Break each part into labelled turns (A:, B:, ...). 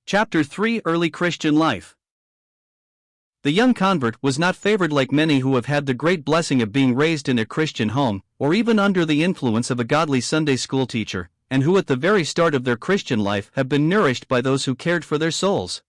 A: Chapter 3: Early Christian Life. The young convert was not favored like many who have had the great blessing of being raised in a Christian home, or even under the influence of a godly Sunday school teacher, and who at the very start of their Christian life have been nourished by those who cared for their souls.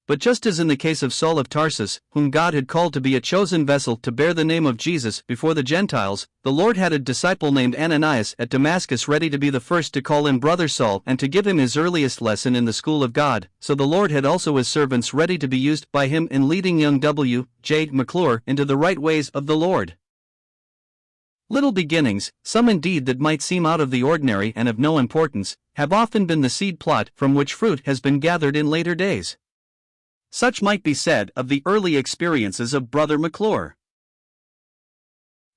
A: But just as in the case of Saul of Tarsus, whom God had called to be a chosen vessel to bear the name of Jesus before the Gentiles, the Lord had a disciple named Ananias at Damascus ready to be the first to call him brother Saul and to give him his earliest lesson in the school of God, so the Lord had also his servants ready to be used by him in leading young W.J. McClure into the right ways of the Lord. Little beginnings, some indeed that might seem out of the ordinary and of no importance, have often been the seed plot from which fruit has been gathered in later days. Such might be said of the early experiences of Brother McClure.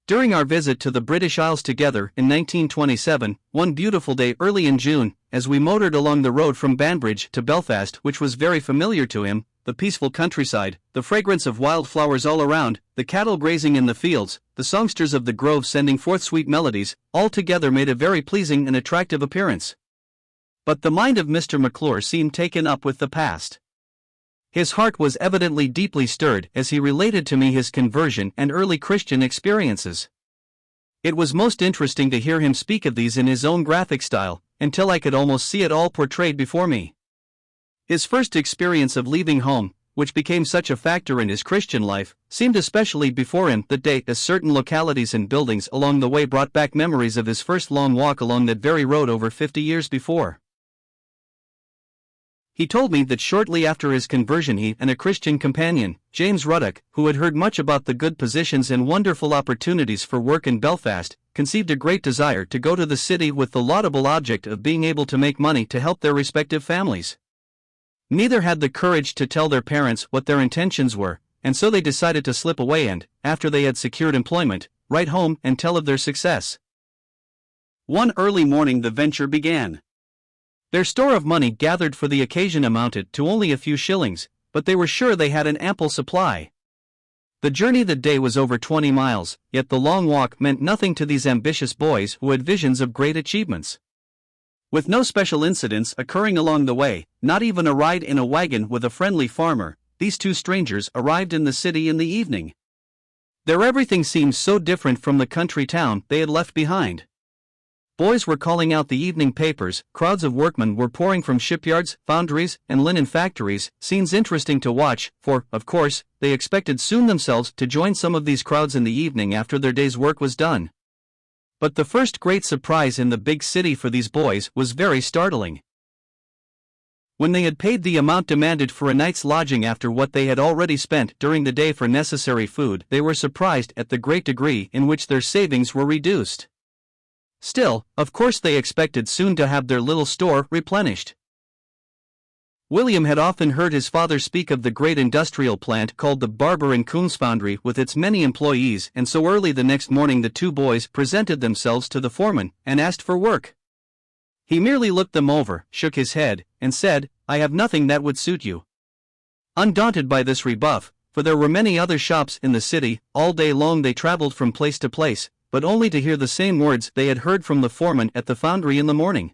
A: During our visit to the British Isles together in 1927, one beautiful day early in June, as we motored along the road from Banbridge to Belfast, which was very familiar to him, the peaceful countryside, the fragrance of wildflowers all around, the cattle grazing in the fields, the songsters of the grove sending forth sweet melodies, all together made a very pleasing and attractive appearance. But the mind of Mr. McClure seemed taken up with the past. His heart was evidently deeply stirred as he related to me his conversion and early Christian experiences. It was most interesting to hear him speak of these in his own graphic style, until I could almost see it all portrayed before me. His first experience of leaving home, which became such a factor in his Christian life, seemed especially before him that day, as certain localities and buildings along the way brought back memories of his first long walk along that very road over 50 years before. He told me that shortly after his conversion he and a Christian companion, James Ruddock, who had heard much about the good positions and wonderful opportunities for work in Belfast, conceived a great desire to go to the city with the laudable object of being able to make money to help their respective families. Neither had the courage to tell their parents what their intentions were, and so they decided to slip away and, after they had secured employment, write home and tell of their success. One early morning the venture began. Their store of money gathered for the occasion amounted to only a few shillings, but they were sure they had an ample supply. The journey that day was over 20 miles, yet the long walk meant nothing to these ambitious boys who had visions of great achievements. With no special incidents occurring along the way, not even a ride in a wagon with a friendly farmer, these two strangers arrived in the city in the evening. There everything seemed so different from the country town they had left behind. Boys were calling out the evening papers, crowds of workmen were pouring from shipyards, foundries, and linen factories, scenes interesting to watch, for, of course, they expected soon themselves to join some of these crowds in the evening after their day's work was done. But the first great surprise in the big city for these boys was very startling. When they had paid the amount demanded for a night's lodging after what they had already spent during the day for necessary food, they were surprised at the great degree in which their savings were reduced. Still, of course they expected soon to have their little store replenished. William had often heard his father speak of the great industrial plant called the Barber and Coons Foundry with its many employees, and so early the next morning the two boys presented themselves to the foreman and asked for work. He merely looked them over, shook his head, and said, "I have nothing that would suit you." Undaunted by this rebuff, for there were many other shops in the city, all day long they traveled from place to place, but only to hear the same words they had heard from the foreman at the foundry in the morning.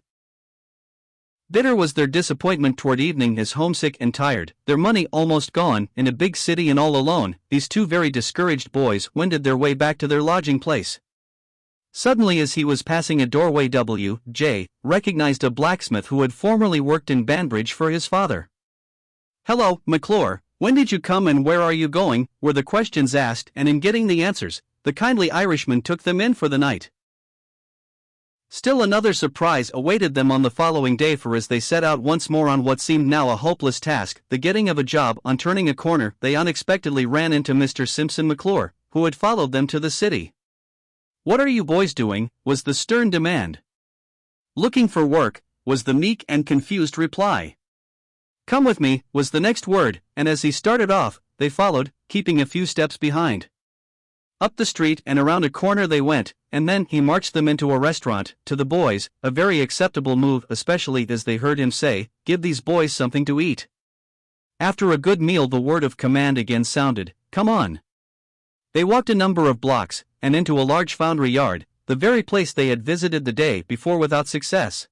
A: Bitter was their disappointment toward evening as homesick and tired, their money almost gone, in a big city and all alone, these two very discouraged boys wended their way back to their lodging place. Suddenly as he was passing a doorway W.J. recognized a blacksmith who had formerly worked in Banbridge for his father. "Hello, McClure, when did you come and where are you going?" were the questions asked, and in getting the answers, the kindly Irishman took them in for the night. Still another surprise awaited them on the following day, for as they set out once more on what seemed now a hopeless task, the getting of a job, on turning a corner they unexpectedly ran into Mr. Simpson McClure, who had followed them to the city. "What are you boys doing?" was the stern demand. "Looking for work," was the meek and confused reply. "Come with me," was the next word, and as he started off, they followed, keeping a few steps behind. Up the street and around a corner they went, and then he marched them into a restaurant, to the boys, a very acceptable move, especially as they heard him say, "Give these boys something to eat." After a good meal, the word of command again sounded, "Come on." They walked a number of blocks, and into a large foundry yard, the very place they had visited the day before without success.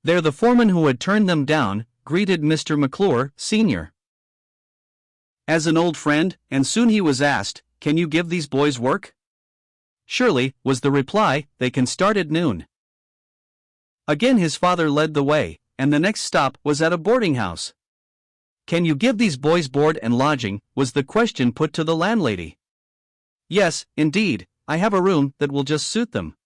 A: There the foreman who had turned them down greeted Mr. McClure, Sr. as an old friend, and soon he was asked, "Can you give these boys work?" "Surely," was the reply, "they can start at noon." Again his father led the way, and the next stop was at a boarding house. "Can you give these boys board and lodging?" was the question put to the landlady. "Yes, indeed, I have a room that will just suit them."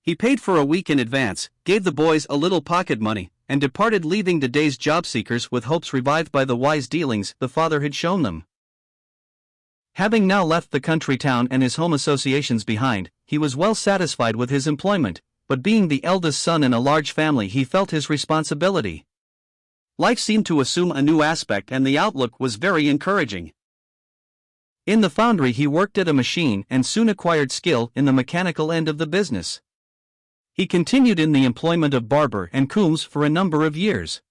A: He paid for a week in advance, gave the boys a little pocket money, and departed, leaving the day's job seekers with hopes revived by the wise dealings the father had shown them. Having now left the country town and his home associations behind, he was well satisfied with his employment, but being the eldest son in a large family, he felt his responsibility. Life seemed to assume a new aspect, and the outlook was very encouraging. In the foundry he worked at a machine and soon acquired skill in the mechanical end of the business. He continued in the employment of barber and cooms for a number of years.